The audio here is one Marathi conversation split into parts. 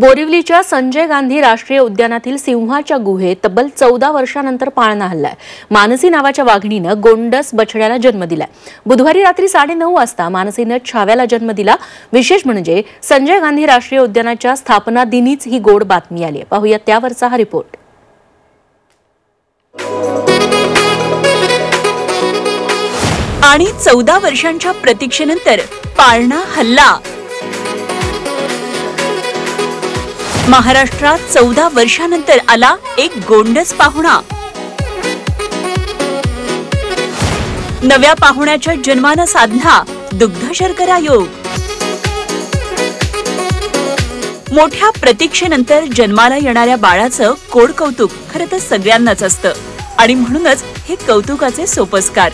बोरिवलीच्या संजय गांधी राष्ट्रीय उद्यानातील सिंहाच्या गुहेत तब्बल 14 वर्षांनंतर पाळणा हल्लाय। मानसी नावाच्या वाघिणीनं गोंडस बछड्याला जन्म दिलाय। बुधवारी रात्री 9:30 वाजता मानसीनं छाव्याला जन्म दिला। विशेष म्हणजे संजय गांधी राष्ट्रीय उद्यानाच्या स्थापना दिनीच ही गोड बातमी आली। पाहूया त्यावरचा हा रिपोर्ट। आणि 14 वर्षांच्या प्रतीक्षेनंतर पाळणा हल्ला। महाराष्ट्रात 14 वर्षांनंतर आला एक गोंडस पाहुणा। नव्या पाहुण्याच्या जन्मानं साधला दुग्ध शर्करा योग। मोठ्या प्रतीक्षेनंतर जन्माला येणाऱ्या बाळाचं कोड कौतुक खरं तर सगळ्यांनाच असतं आणि म्हणूनच हे कौतुकाचे सोपस्कार।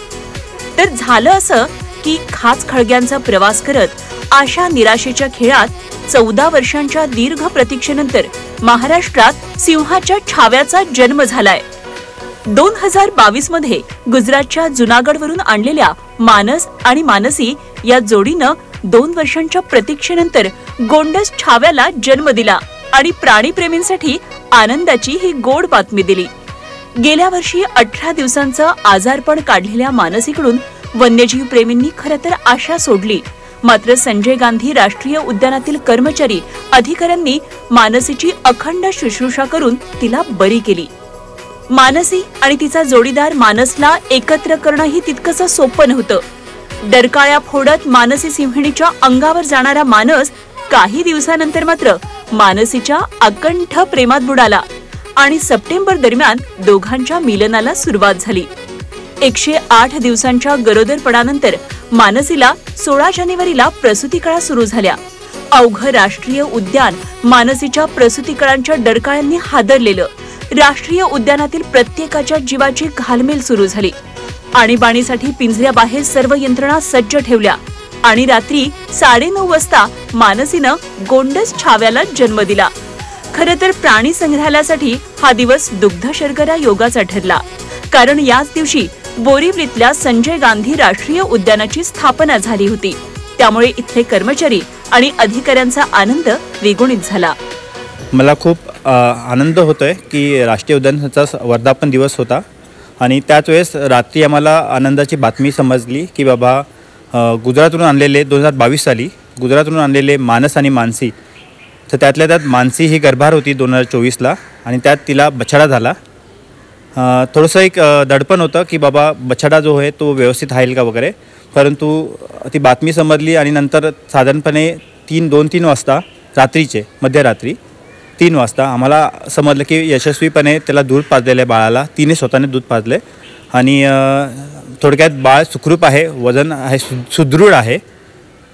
तर झालं असं की खाच खळग्यांचा प्रवास करत आशा निराशेच्या खेळात 14 वर्षांच्या दीर्घ प्रतीक्षेनंतर महाराष्ट्रात सिंहाच्या छाव्याचा जन्म झालाय। 2022 मध्ये गुजरातच्या जुनागडवरून आणलेल्या मानस आणि मानसी या जोडीनं 2 वर्षांच्या प्रतीक्षेनंतर गोंडस छाव्याला जन्म दिला आणि प्राणीप्रेमींसाठी आनंदाची ही गोड बातमी दिली। गेल्या वर्षी 18 दिवसांचं आजारपण काढलेल्या मानसीकडून वन्यजीव प्रेमींनी खरं तर आशा सोडली। मात्र संजय गांधी राष्ट्रीय उद्यानातील कर्मचारी अधिकाऱ्यांनी मानसीची अखंड शुश्रूषा करून तिला बरी केली। मानसी आणि तिचा जोडीदार मानसला एकत्र करणंही तितकंसं सोपं नव्हतं। डरकाळ्या फोडत मानसी सिंहिणीच्या अंगावर जाणारा मानस काही दिवसानंतर मात्र मानसीच्या अकंठ प्रेमात बुडाला आणि सप्टेंबर दरम्यान दोघांच्या मिलनाला सुरुवात झाली। 108 दिवसांच्या गरोदरपणानंतर मानसीला 16 जानेवारीला प्रसूतिकळा सुरू झाल्या। अवघं राष्ट्रीय उद्यान मानसीच्या प्रसूतिकळांच्या डरकाळ्यांनी हादरलेलं। राष्ट्रीय उद्यानातील प्रत्येकाच्या जीवाची घालमेल सुरू झाली। आणीबाणीसाठी पिंजऱ्याबाहेर सर्व यंत्रणा सज्ज ठेवल्या आणि रात्री 9:30 वाजता मानसीनं गोंडस छाव्याला जन्म दिला। खरं तर प्राणी संग्रहालयासाठी हा दिवस दुग्ध शर्करा योगाचा ठरला, कारण याच दिवशी बोरिवलीतल्या संजय गांधी राष्ट्रीय उद्यानाची स्थापना झाली होती। त्यामुळे इथले कर्मचारी आणि अधिकाऱ्यांचा आनंद द्विगुणित झाला। मला खूप आनंद होतोय की राष्ट्रीय उद्यानाचा वर्धापन दिवस होता आणि त्याच वेळेस रात्री आम्हाला आनंदाची बातमी समजली की बाबा गुजरातवरून आणलेले 2022 साली गुजरातवरून आणलेले मानस आणि मानसी, तर त्यातल्या त्यात मानसी ही गर्भार होती 2024ला आणि त्यात तिला बछडा झाला। थोडंसं एक दडपण होतं की बाबा बछडा जो आहे तो व्यवस्थित राहील का वगैरे, परंतु ती बातमी समजली आणि नंतर साधारणपणे 2-3 वाजता रात्रीचे मध्यरात्री 3 वाजता आम्हाला समजलं की यशस्वीपणे त्याला दूध पाजलेलं आहे बाळाला। तिने स्वतःने दूध पाजले आणि थोडक्यात बाळ सुखरूप आहे, वजन आहे, सुदृढ आहे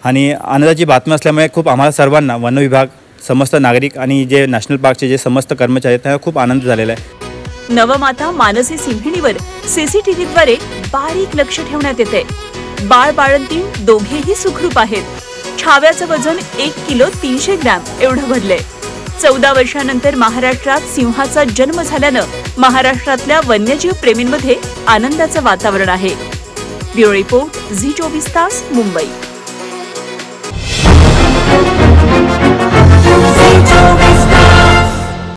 आणि आनंदाची बातमी असल्यामुळे खूप आम्हाला सर्वांना वन विभाग, समस्त नागरिक आणि जे नॅशनल पार्कचे जे समस्त कर्मचारी आहेत त्यांना खूप आनंद झालेला आहे। नवमाता मानसी सिंहिणीवर सीसीटीव्हीद्वारे बारीक लक्ष ठेवण्यात येते। बाळ बाळंतीण दोघेही सुखरूप आहेत। छाव्याचं वजन 1 किलो 300 ग्रॅम एवढं भरलंय। 14 वर्षांनंतर महाराष्ट्रात सिंहाचा जन्म झाल्यानं महाराष्ट्रातल्या वन्यजीव प्रेमींमध्ये आनंदाचं वातावरण आहे। ब्युरो रिपोर्ट, झी 24 तास, मुंबई।